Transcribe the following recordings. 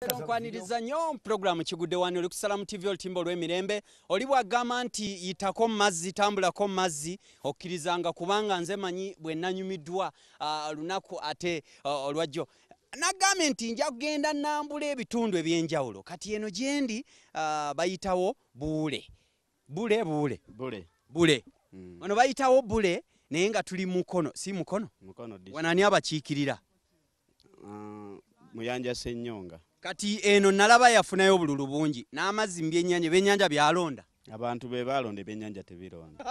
Nkwaniriza nnyo programu Kigudde wani oli kusalamu TV olutimbo lw'emirembe oli bwagamba nti yitako mazzi tambulako mazzi okkirizanga kubanga nze manyi bwe nanyumiddwa lunaku ate olwajjo nagambye nti nja kugenda nambula ebitundu ebyenjawulo kati eno gyendi bayitawo Bule ono bayitawo Bule naye nga tuli mukono si mukono wanani abakiikirira Muyanja Ssenyonga. Kati eno nalaba yafunayo obululu bungi n'amazzi byennyanja byalonda Abantu be balonda ebyennyanja tebironda.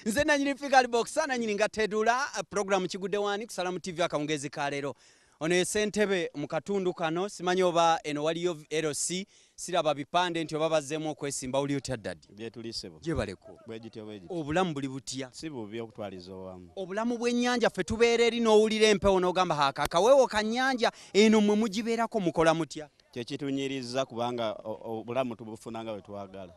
Nze nanyini figure box nanyini ngatedula programu Kigudde wani kusalamu TV akawungezi kalero ono esentebe mu katundu kano simanyi oba eno waliyo LC siraba bipande nti oba bazzemu okwesimba oli otaddadi byetulisebo gye baleko bwegityo obulamu buli butya si bubi okutwaliza owamu obulamu bw'ennyanja ffe tubeera eri n'owulira empewo n'ogamba akawewo ka nnyanja eno mwe mugibeerako mukola mutya kyekitunyiriza kubanga obulamu tubufuna nga bwe twagala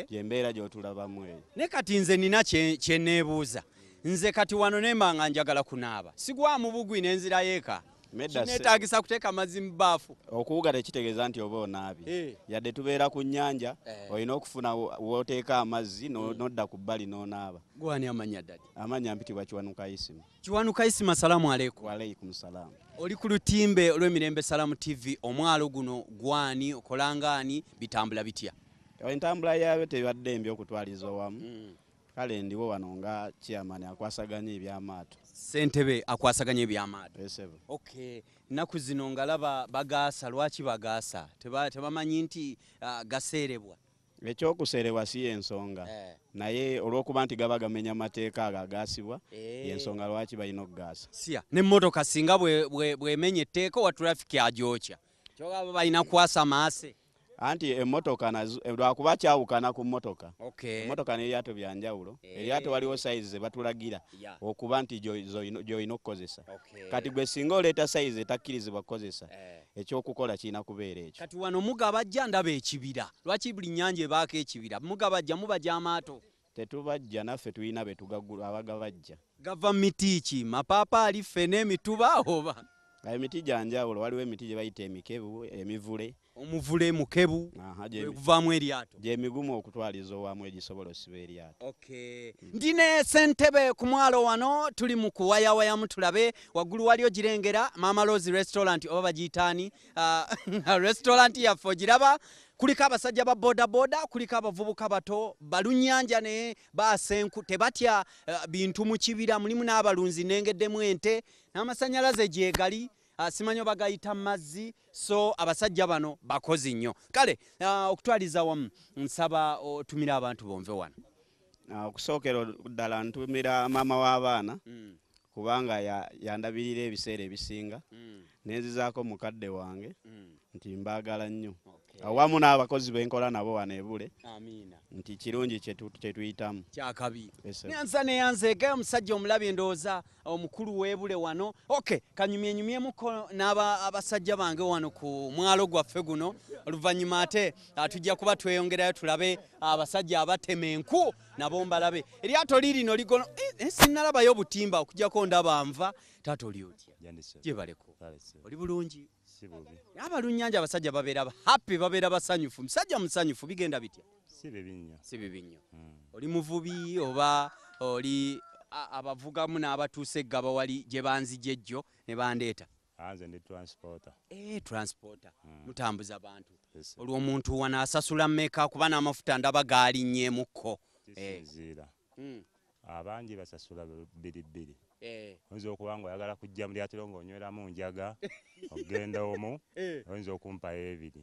gyembeera gy'otulabamu eyo ne kati nze nina kyenneebuuza nze kati wano nembanga njagala kunaaba sigwamu bugwi n'enzirayo eka kinetagisa kuteeka amazzi mu bbaafu okuwuga tekitegeeza nti oba onaabye yadde tubeera ku nnyanja olina okufuna wooteeka amazzi n'odda ku bbali n'onaaba gwani amanya ddadi amanya mpitibwa Kiwanuka Isimu Kiwanuka Isimu assalaamu alaykum Walaykum salaam oli ku lutimbe olw'emirembe Salamu TV omwalo guno gwani okolangaani bitambula bitya entambula yaabyo tebadde mbi okutwaliza owamu kale ndiwo wano nga chairman akwasaganya ebyamaato Sentebe akwasaganya ebyamaato naku zino ngalaba bagaasa lwaki bagaasa tebamanyi nti gaseerebwa ekyokuseerebwa si ensonga naye olw'okuba nti gaba gamenya mateeka agagaasibwa yensonga lwaki balina okugaasa siya n'emmotoka singa bwemenya etteeka owa traffic agyokya kyogaba balina kwasa maase anti emmotoka lwakuba kyawukana ku mmotoka emmotoka n'eryato byanjawulo eryato waliwo sayizi ze batulagira okuba nti gy'olina okukozesa kati gwe singa oleeta sayizi etakkirizibwa kukozesa ekyokukola kirina kubeera ekyo kati wano mugabajja ndaba ekibira lwaki buli nnyanja ebaako ekibira mugabajja mubajja amaato tetubajja naffe tulina be tugagula abagabajja gava miti ki mapaapaali ffene emituba oba emiti gyanjawulo waliwo emiti gye bayita emikebu emivule omuvule mukebu kuvaamu eryato gyemigumu okutwaliza owamu egisobola osiba eryato ndine Sentebe ku mwalo wano tuli mu kuwayawayamu tulabe waggulu waliyo girengera Mama Rose restaurant oba bagiyitaani restaurant yaffe ogiraba kuliko abasajja ba bodaboda kuliko abavubuka bato balunnyanja naye baasenku tebatya bintu mu kibira mulimu n'abalunzi nengeddemu ente n'amasannyalaze gyegali simanyo bagayita mazzi so abasajja bano bakozi nnyo kale okutwaliza wamu nsaba otumira abantu bonve wano okusookera ddala ntumira maama w'abaana kubanga yandabirira ebiseera ebisinga nenzizaako mukadde wange nti mbaagala nnyo awamu n'abakozi benkola nabo wano e Bule nti kirungi kyetuyitamu kyakabi nyanza neyanzeege omusajja omulabi endowooza omukulu w'e Bule wano kanyumyenyumyemuko n'abasajja bange wano ku mwalo gwaffe guno oluvannyuma ate tujja kuba tweyongerayo tulabe abasajja abatema enku nabo mbalabe eryato lirino ligono sinnalabayo obutimba okujjako ndaba nva taata oli otya gye baleko oli bulungi abalunnyanja abasajja babeera happy babeera basanyufu musajja musanyufu bigenda bitya si bibi nnyo oli muvubi oba oli abavugamu n'abatuuse Gaba wali gye banzija ejjo ne bandeeta nze ndi transporter transporter mutambuza abantu olwo omuntu wano asasula mmeka kuba n'amafuta ndaba gaalinnyeemukko abangi basasula bbiri oyinza okuba nga oyagala kujja mu lyatiro ng'onyweramu njaga okugenda omu oyinza okumpayo ebiri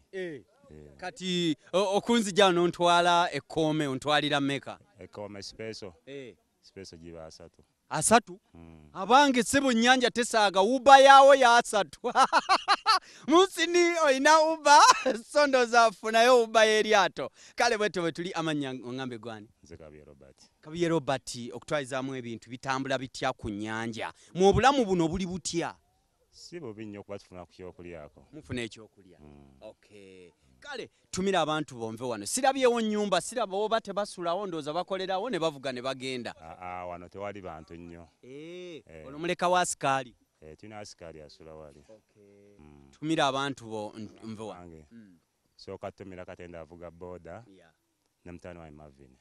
kati okunzija wano ntwala ekkoome ontwalira mmeka ekkoome sipeso giba 3 abange ssebo nnyanja tesaaga uba yaawo ya 3 musini oyina uba sondo zafunayo uba y'eryato kale bwetyo bwe tuli amannya oŋŋambe gwani nze Kabiye Robert okutwalizaamu ebintu bitambula bitya ku nnyanja mu bulamu buno buli butya si bubi nnyo okuba tufuna ku kyokulyako mufuna ekyokulya kale tumira abantu bonve wano sirabyewo nnyumba siraba oba tebasulawo ndowooza bakolerawo ne bavuga ne bagenda wano tewali bantu nnyo ono muleka wa asikaali tulina asikaali asula wali tumira abantu bo nve wange soka tumira katenda avuga boda ne mutano wa Marvin.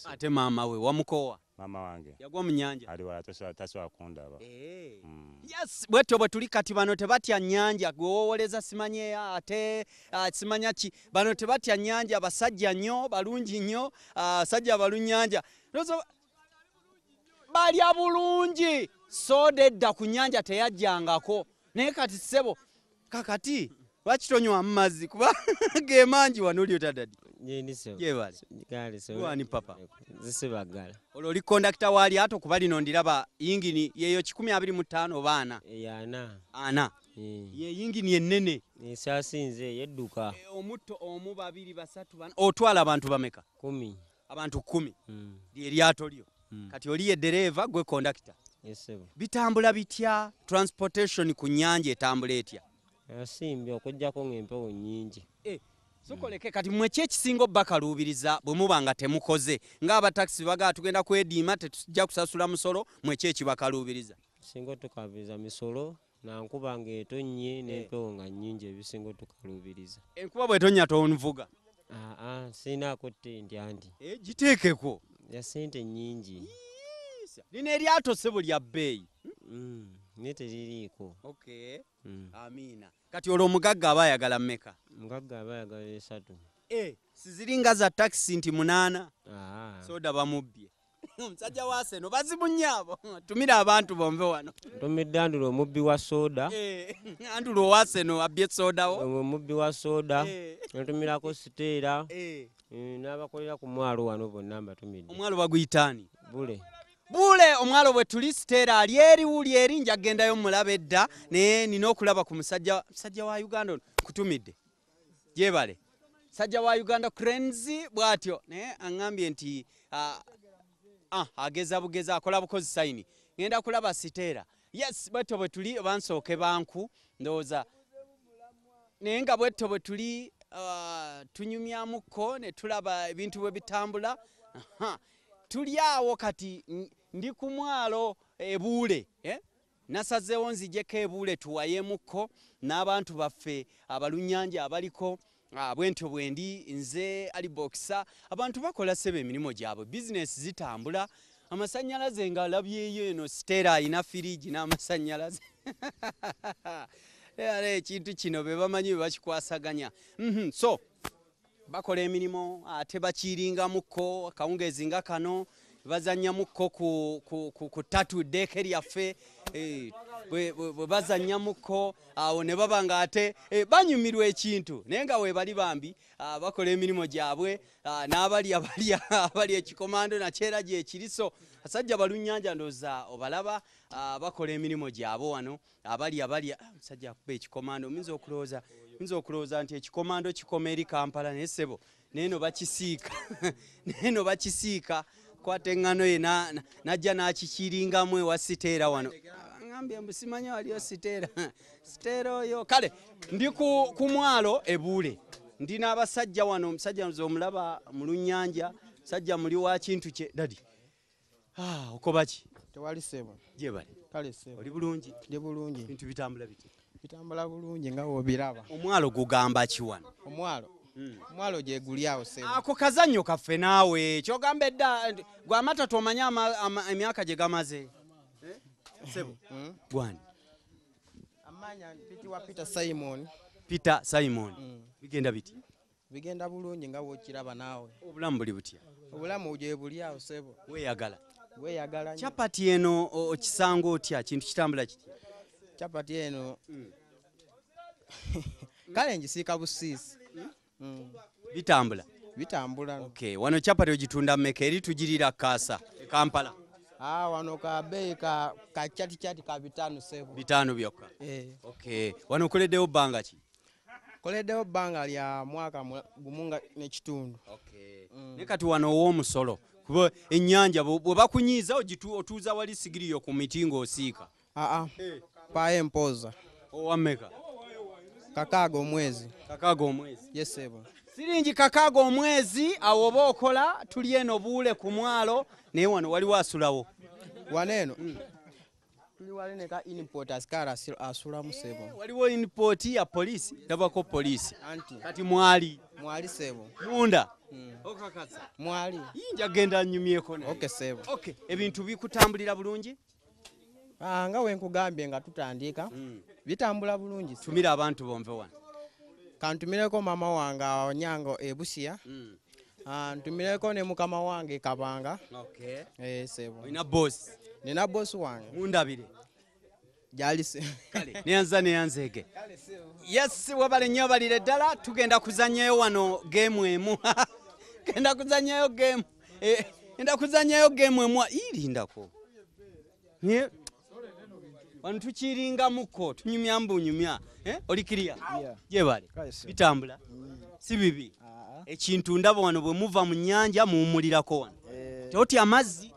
Ate mama we wamukowa mama wange yagwa mu nyanja ali wala taswa kundaba. Yes, bweto bwe tuli kati bano tebatya nyanja gwowoleza simanye ate simanya ki bano tebatya nyanja basajja nnyo balungi nnyo sajja balunyanja lozo balya bulungi soda edda ku nyanja teyajjangako naye kati sebo kakati lwakitonywa mu mazzi kuba gemanji wano oli otadadi wani papa zisibagala olwo oli kondakita wali ato kuba lino ndiraba yingini yeyo 125 baana ana ye yingini ennene esasinze yedduka omutto omu babiri basatu bana otwala abantu bameka 10 abantu 10 lyeryato lyo kati oli ye dereva gwe kondakita bitambula bitya transportation ku nyanja etambula etya asimbi okujjako ng'empewo nnyingi sokoleke kati mwe kyekisinga bakaluubiriza bwe muba nga temukoze ng'abataxi bagaa tugenda kwediima tetujja kusasula musolo mwe kyekibakaluubiriza singa tukaluubiriza misolo nankuba ng'etonnye n'empewo nga nnyingi ebisinga tukaluubiriza enkuba bw'etonnya tonvuga sinaako ttenti anti giteekeko ya ssente nnyingi lino eryato ssebo lya bbeeyi naye teririiko amiina kati olwo omugagga aba ayagala mmeka mugagga aba ayagala 3 siziringa za taxi nti 8 soda bamubbye omusajja wa Seno bazimunye abo tumira abantu bombe wano tumidde Andulo omubbi wa soda Andulo wa Seno abbye soda wo omubbi wa soda tumirako siteera n'abakolera ku mwalo wano bonna mbatumidde omwalo baguyitaani Bule omwalo bwe tuli siteera ali eriwuli eri njagendayo mulaba edda naye nina okulaba ku musajja wa Uganda kutumidde jebale sajja wa Uganda Cranes bwatyo naye aŋŋambye nti ageza bugeza akola bukozi sayini ngenda kulaba siteera yes bwetto bwe tuli bansooke banku ndowooza naye nga bwetto bwe tuli tunyumyamukko ne tulaba ebintu bwe bitambula tuli awo kati ndi ku mwalo Bule nasazeewo nzijeko e Bule tuwayemukko n'abantu baffe abalunyanja abaliko bwentyo bwendi nze ali boxer abantu bakola sebe emirimu gyabwe business zitambula amasannyalaze nga alabyeyo eno siteera ayina firiji n'amasannyalaze ekintu kino be bamanyi bwe bakikwasaganya so bakola emirimu ate bakiringamukko akawungeezi nga kano bazannyamuko ku tatu deke lyaffe bwe bazannyamuko awo ne baba nga ate banyumirwa ekintu naye nga we bali bambi bakola emirimu gyabwe n'abali ekikomando nakyera gyekiriso asajja balunyanja ndooza obalaba bakola emirimu gyabwe wano abali musajja akuba ekikomando minza okulowooza nti ekikomando kikoma eri Kampala naye ssebo neeno bakisiika kwate eŋŋano ye najja n'akikiringamu ewa siteera wano ngambye mbu simanyi waliyo siteera oyo kale ndi ku mwalo Bule ndi n'abasajja wano omusajja omulaba mu lunyanja musajja muli wa kintu kye dadi okobaki tewali sebo jebali kale sebo oli bulungi ndi bulungi bintu bitambula biti bitambula bulungi nga wobiraba omwalo gugamba ki wano omwalo gye guli awo sebo ako kazannyo kaffe naawe kyogamba edda gwe amata tomanye emyaka gye gamaze sebo gwani amanya pitiwa Peter Simon bigenda biti bigenda bulungi nga wokiraba naawe obulamu buli butya obulamu gye buli awo sebo weeyagala chapati eno okisanga otya kintu kitambula kiti chapati eno kale njisiika busiisi bitambula okay wano chapati ogitunda mmeka eri tugirira kaasa Kampala wano ka bei ka chati ka 5 sebo 5 byokka okay wano koleddewo bbanga ki koleddewo bbanga lya mwaka gumunga n'ekitundu ne kati wano ow'omusolo kuba ennyanja bwe bakunyiiza otuuza wali sigiriyo ku miti ng'osiika paye mpoza owammeka kakaaga omwezi yes sebo siringi kakaaga omwezi awo oba okola tuli eno Bule ku mwalo naye wano waliwo asulawo waneeno wali ka import askara asula musebo. Waliwo import ya polisi, ndabako polisi. Anti. Kati mwali sebo. Munda. Okakasa. Mwali. Yinja genda nyumyeko ne. Okay sebo. Okay, ebintu bikutambulira bulungi? Nga wenkugambye nga tutandika. Bitambula bulungi. Tumira abantu bomve wano. Kantumireko mama wange Onyango Ebusia. Ntumireko ne mukama wange Kabanga. Okay. Sebo. Ina boss. Nina boss wange. Mundabire. Jali se. Kale, neyanzeke. Yes, wabale nnyo balire ddala tugenda kuzanyayo wano game emu. Genda kuzanyayo game. Genda kuzanyayo game emu irindako. Nye wano tukiringa muko tunyumya mbunyumya. Olikiriya? Je bale. Bitambula. Si bibi. Ekintu ndabo wano bwe muva mu nnyanja muwumulirako wano. Toti amazzi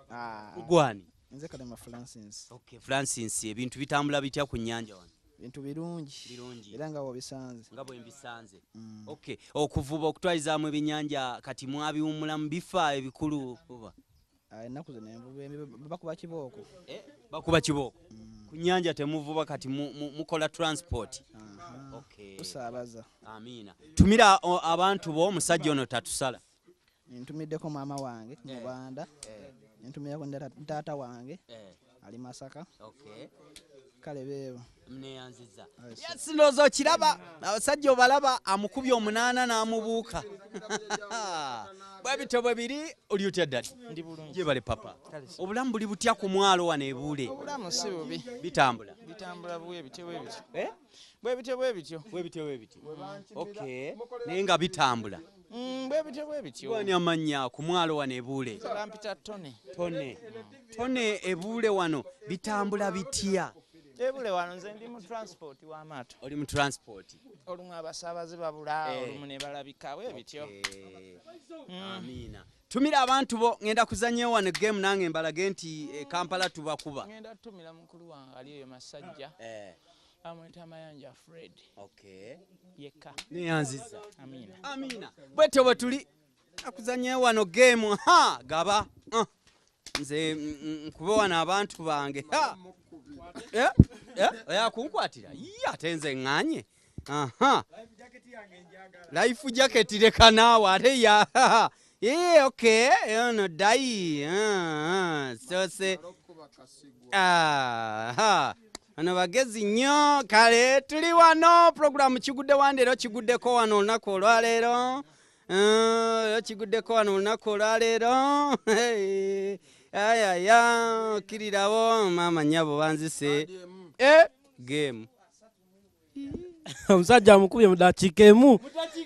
ugwani. Nze Kalema Francis. Okay, Francis ebintu bitambula bitya ku nnyanja wano? Bintu birungi. Era nga wobisanze. Nga bwe mbisanze. Okay, okuvuba okutwalizaamu ebyennyanja kati mwabiwumula mu bifa ebikulu oba? Ennaku zino bakuba kibooko. Bakuba kibooko. Ku nnyanja temuvuba kati mukola transport. Okay. Tusaabaza. Amina. Tumira abantu bo omusajja ono tatusala. Ntumiddeko maama wange mu Banda. Ntumirako taata wange ali Masaka. Okay. Kale beebo. Mneyanziza. Yes, lozo kiraba abasajja obalaba amukubye omunana n'amubuuka. Bwabito bwebiri oli utya ddali? Ndi bulungi. Je bale papa. Obulamu buli butya ku mwalo wano e Bule? Obulamu si bubi. Bitambula. Bitambula bwe bityo. Bwe bityo. Okay. Naye nga bitambula. Bwe bityo. Wani amanya ku mwalo wano e Bule? Lampita Tone. Tone e Bule wano bitambula bitya? Ebule wano nze ndi mu transport w'amaato. Oli mu transport. Olumu abasaabaze babula, olumu ne balabika bwe bityo. Amina. Tumira abantu bo ngenda kuzannya wano game nange mbalage nti Kampala tubakuba. Ngenda tumira mukulu wange ali eyo Masajja. Amwita Mayanja Fred. Okay. Yeka. Neyanziza. Amina. Bwete bwe tuli akuzannya wano game Gaba. Nze nkube wano abantu bange. Oya kunkwatira. Ate nze nganye. Life jacket leka naawe ate ya. Okay. Ono dai. Sose. Ano bagezi nnyo kale tuli wano program Kigudde wandero kiguddeko wano olunaku olwaleero. Kiguddeko wano olunaku olwaleero. Kirirawo mama nyabo banzise. Game. Omusajja amukubye mu dakiika emu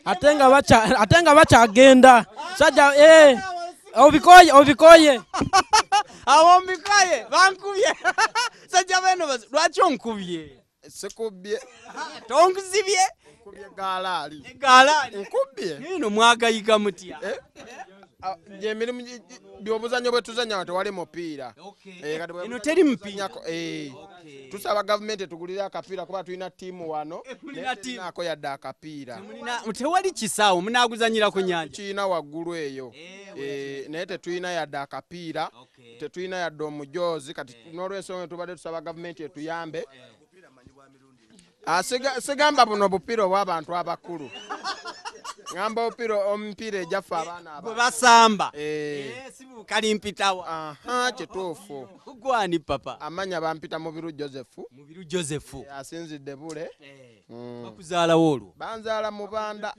ate nga bakyagenda. Musajja obikoye. Awo mbikoye bankubye. Sajja beno lwaki onkubye? Sekubye. Tonkuzibye? Kubye galali. Nkubye. Nino mwagayiga mutya. Je mirimu byobuzanyo bwe tuzanya tewali mupiira. Eno teri mupiira. Tusaba government tugulira akapiira kuba tulina tiimu wano. Nako yadde akapiira. Tewali kisaawo munaguzanyira ku nyanja. Kiina waggulu eyo. Naye tetulina yadde akapiira. Tetulina yadde omujozi kati n'olwensonga tubadde tusaba government etuyambe. Sigamba buno bupiira obw'abantu abakulu. Ngamba omupiira ejaffe abaana abo. Basamba. Sibu kali mpitawa. Kituufu. Gwani papa. Amanya bampita Mubiru Joseph. Asinzidde Bule. Bakuzaala wolu. Banzaala mu Banda.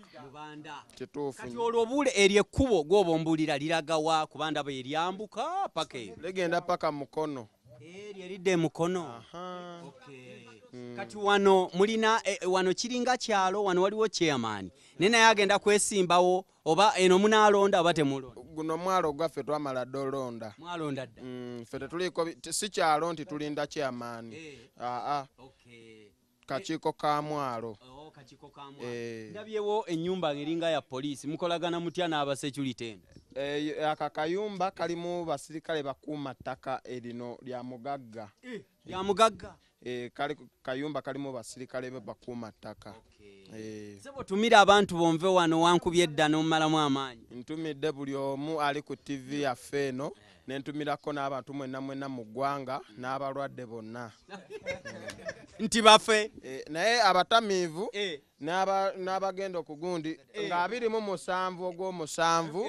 Kituufu. Kati olwo Bule eri ekkubo gw'obombulira liragawa ku banda be eryambuka paka eyo. Ligenda paka Mukono. Eridde Mukono. Kati wano mulina wano kiringa kyalo wano waliwo chairman. Nena yagenda kwesimbawo oba eno munalonda oba temulonda. Guno mwalo gwaffe twamala dolonda. Mwalonda dda. Ffe tuliko si kyalo nti tulinda chairman. Kakiiko ka mwalo. Kakiiko ka mwalo. Ndabyewo ennyumba eringa ya poliisi mukolagana mutya n'aba security. Akakayumba kalimu basirikale bakuuma ttaka erino lya mugagga. Lya mugagga. Kayumba kalimu basirikale bakuuma ttaka. Sebo tumira abantu bomve wano wankubye edda n'omalamu amaanyi. Ntumidde buli omu ali ku TV yaffe eno nentumirako n'abantu mwenna mu ggwanga n'abalwadde bonna nti bafe naye abatamiivu n'abagenda okugundi nga 27 ogw'omusanvu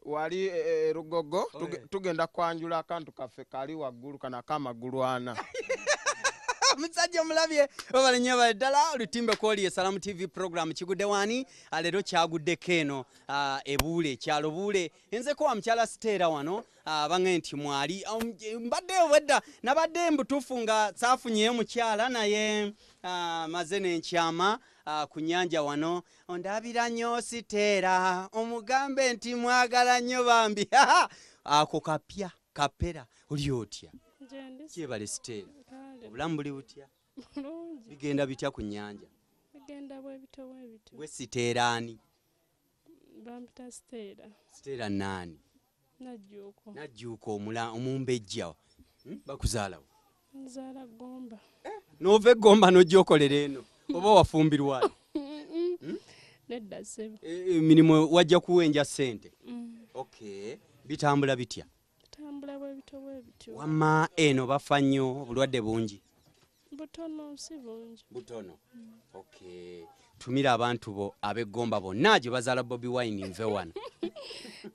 wali Rugogo tugenda kwanjula akantu kaffe kali waggulu kanako amagulu 4 musajja omulabye babalenye bali ddala olutimbe kwoli Salamu TV program Kigudde wani leero kyaguddeko eno Bule kyalo Bule enzeko wa mukyala Stella wano bange nti mwali mbadde wedda nabadde mbutufu nga saafunyeyo mukyala naye maze nenkyama ku nnyanja wano ondabira nnyo Stella omugambe nti mwagala nnyo bambi ako kapya kapera oli otya kyebale Stella obulamu buli butya bigenda bitya ku nnyanja bigenda bwebito gwe Stella ani bampita Stella nani najjuuko omumbejja bakuzaalawo nzaala Gomba nova Gomba nojja okolera eno oba wafumbirwayo nedda ssebo emirimu wajja kuwenja ssente okay bitambula bitya tambula bwebito wamma eno bafa nnyo obulwadde bungi butono si bungi butono okay tumira abantu bo ab'Egomba bonna gye bazaala Bobi Wine nve wano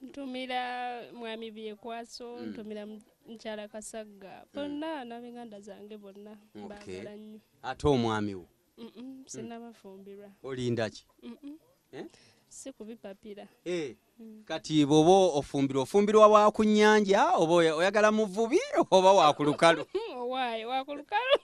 ntumira mwami Byekwaso ntumira mukyala Kasagga bonna n'ab'enganda zange bonna baagala nnyo ate omwami wo sinnabafumbirwa olinda ki si kubipapira kati bw'oba ofumbirwa wa ku nnyanja oba oyagala muvubi oba wa ku lukalu owaayo wa ku lukalu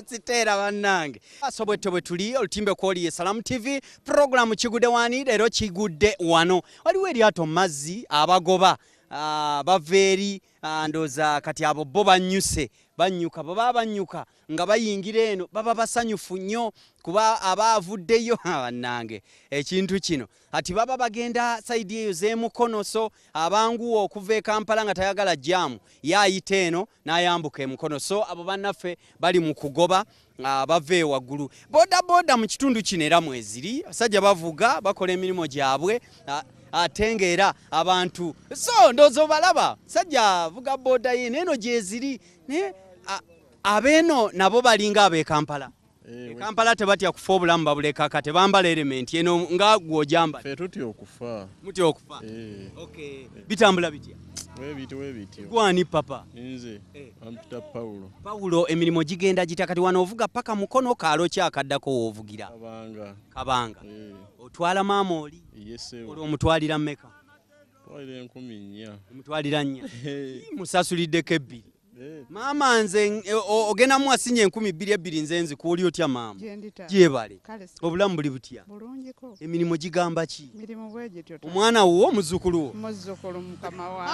Stella bannange asobwette bwe tuli olutimbe kwoli Salamu TV program Kigudde wani leero Kigudde wano waliwo eryato mazzi abagoba bava eri ndooza kati abo bo banyuka baba banyuka nga bayingira eno baba basanyufu nnyo kuba abaavuddeyo bannange ekintu kino ati baba bagenda saidi eyo z'emukonoso abanguwa okuva e Kampala nga tayagala jaamu yaayita eno n'ayambuka emukonoso abo bannaffe bali mu kugoba bava waggulu boda mu kitundu kino era mweziri abasajja bavuga bakola emirimu gyabwe ate era abantu so ndoozo balaba sajja vuga boda ye neno gyeziri abeno nabo balinga ab'e Kampala Kampala tebatya kufa obulamu babuleka kate bambala element eno nga gwojamba ffe tutya okufa mutya okufa okay bitambula bitya webityo gwani papa nze ampita Paulo emirimu gigenda gitya kati wano ovuga paka mukono kaalo kyakaddako woovugira kabanga otwala maama oli omutwalira mmeka twalira 10,400 omutwalira 4 musasuliddeko 2 maama nze ogenda mu asinye 2,200 nze nzikuoli otya maama gyebale obulamu buli butya emirimu gigamba ki omwana wo omuzukulu wo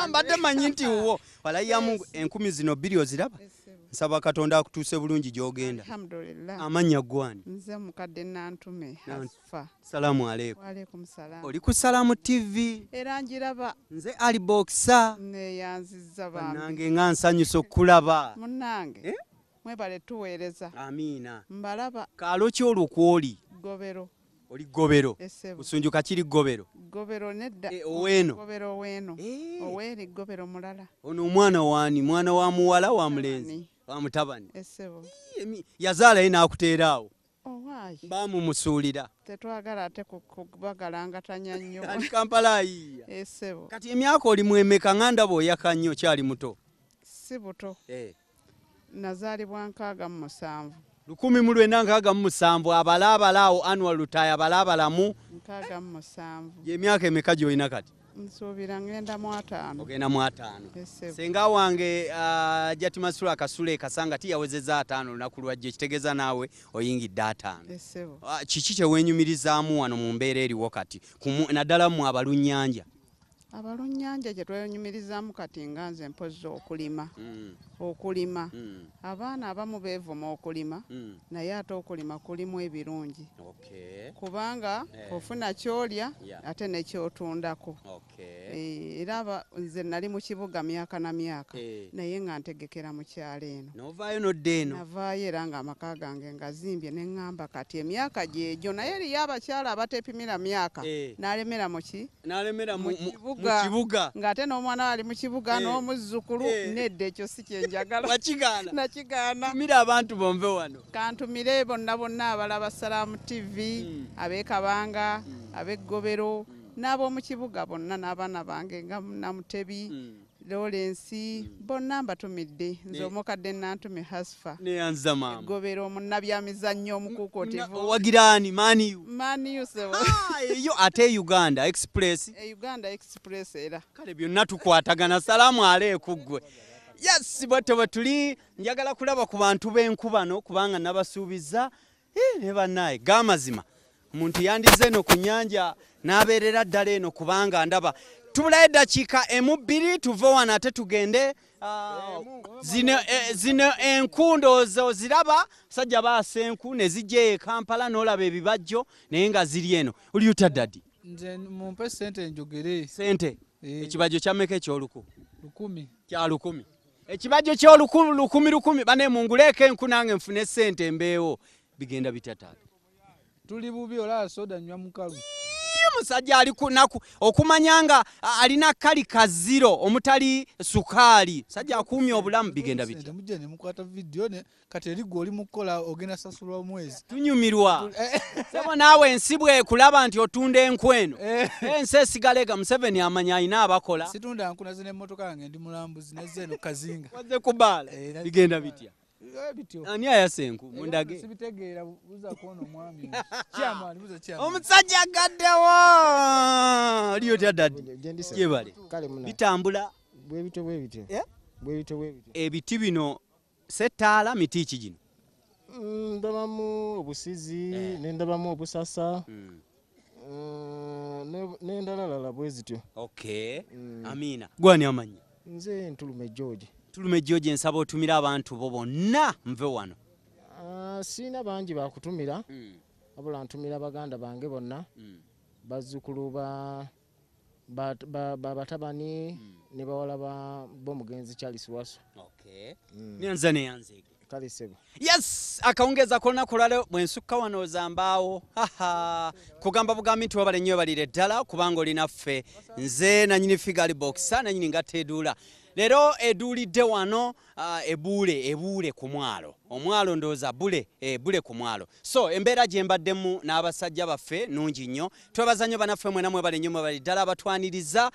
mbadde manyi nti wo walayamu 10,000 zino 2 oziraba nsaba Katonda akutuuse bulungi gy'ogenda amannya gwani nze mukadde nantume afa salamu aleikum waalaikum salaam oli ku Salamu TV era njiraba nze ali boxa neyanziza bambi nange nga nsanyusa okulaba munnange mwebale tuweereza amiina mbalaba kaalo ki olwo kwoli gobero oli gobero busunjuka kiri gobero nedda oweno oweri gobero mulala ono omwana wani mwana wa muwala wa mulenzi wa mutabani yazaala ye n'akuteeraawo bamumusuulira tetwagala ate kubagalangatanya nnyo ali Kampala ayiiya kati emyaka oli mwemeka nga ndaba oyaka nnyo kyali muto si buto nazaalibwa 67 1967 abalaabalaawo annual retire abalaabalamu 67 gy'emyaka emeka gy'olina kati nsuubira ngenda mu 5 ogenda mu 5 senga wange Jatimasula Kasule kasanga tiyawezeza 5 lunaku lwajje kitegeeza naawe oyingidde 5 kiki kyeweenyumirizaamu wano mu mbeera eriwo kati naddala mu abalunnyanja abalunnyanja gye twenyumirizaamu kati nga nze mpozi okulima abaana abamu beevuma okulima naye ate okulima kulimu ebirungi kubanga ofuna kyolya ate nekyotundako era nze nali mu kibuga myaka na myaka naye nga ntegekera mu kyalo eno navaayo era nga amaka gange ngazimbye neŋŋamba kati emyaka gyegyo naye eriyo abakyala abatepimira myaka n'alemera mu kibuga ng'ate n'omwana ali mu kibuga n'omuzzukulu nedda ekyo si kyenjagala nakigaana tumira abantu bomve wano kantumire bonna abalaba Salaamu TV ab'Ekabanga ab'Eggobero n'ab'omu kibuga bonna n'abaana bange nga Namutebi Lawrence bonna mbatumidde nze omukadde nantume Hasfa neyanza mama Eggobero omunnabyamizannyo omukuukotevu wagirani maniyu sebo eyo ate Uganda Express era kale byonna tukwatagana salaamu aleeku ggwe yes bwe tuli njagala kulaba ku bantu b'enkubano kubanga nabasuubiza ne bannaye gamazima omuntu yandize eno ku nnyanja n'abeerera ddala eno kubanga ndaba tubulayo eddakiika emu-bbiri tuve wano ate tugende zino enkundoozo ziraba sajja baasa enku ne zijja e Kampala n'olaba ebibajjo naye nga ziri eno oli utaddadi nze mumpe sente njogere sente ekibajjo kyammeka ekyoluku 10 kya 10 ekibajjo ky'olukumi bane munguleeko enku nange nfune sente embeewo bigenda bitataata tuli bubi olaba soda nywa mukalu musajja ali kunaku okumanya nga alina kali kaziro omutali sukaali sajja akumya obulamu bigenda biti mujje ne mukwata video ne kati erigwo oli mukola ogenda sasulwa omwezi tunyumirwa sebo naawe ensibwe kulaba nti otunda enkweno ensi esigalega Museveni amanya ayina abakola situndira nkuna zine emmotoka yange ndi mulambuzi nezeno kazinga wazze kubaala bigenda bitya ani ayasenku mundage sibitegeera buza kuona omwami chairman buza chairman omusajja gaddewo liyo tadadi jebale bitambula bwebito ebiti bino setaala miti ki gino ndabamu obusizi nendabamu obusasa nendalalala bwezityo amina gwani amanyi nze Ntulume George Tulume George nsaba otumira abantu bo bonna nve wano sina bangi bakutumira abula ntumira baganda bange bonna bazzukulu batabani ne bawala b'omugenzi Charles Waso neyanze kale sebo yes akawungeza kolona kulale bwensukka wano zambaawo kugamba bugambi nti wabale nnyo balire ddala kubanga oli naffe nze nanyini figali box nanyini ngateedula lero edulidde wano ebule ku mwalo omwalo ndooza bule ku mwalo so embeera gye mbaddemu n'abasajja baffe nungi nnyo twebaza nnyo banaffe mwena mwebale nnyo mwebali ddala abatwaniriza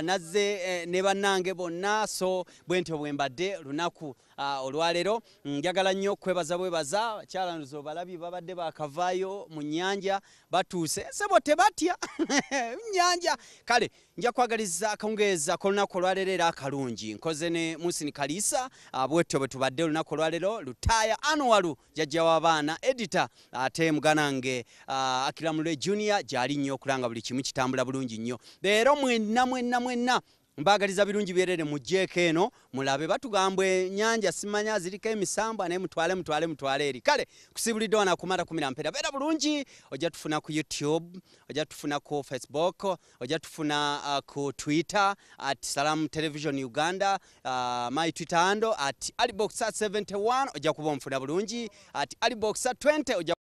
nazze ne bannange bonna so bwe ntyo bwe mbadde lunaku olwaleero njagala nnyo kwebaza bwebaza abakyala nzo balabi babadde bakavaayo mu nnyanja batuuse sebo tebatya nnyanja kale nja kwagaliza akawungeeza k'olunaku olwaleero era akalungi nkoze ne Musini Kalisa bwetyo bwe tubadde olunaku olwaleero lutaya Anwaru jajja w'abaana editor ate muganange Akiramule Junior gyali nnyo okulanga buli kimu kitambula bulungi nnyo leero mwenna mbagaliza birungi byerere mujjeeko eno mulabe batugambwe ennyanja simanya ziriko emisambwa naye mutwale eri kale kusibulidde wana kumara kumira mpera beera bulungi ojja tufuna ku YouTube ojja tufuna ku Facebook ojja tufuna ku Twitter @Salam Television Uganda my Twitter handle @aliboxa71 ojja kuba omfuna bulungi @aliboxa20 ojja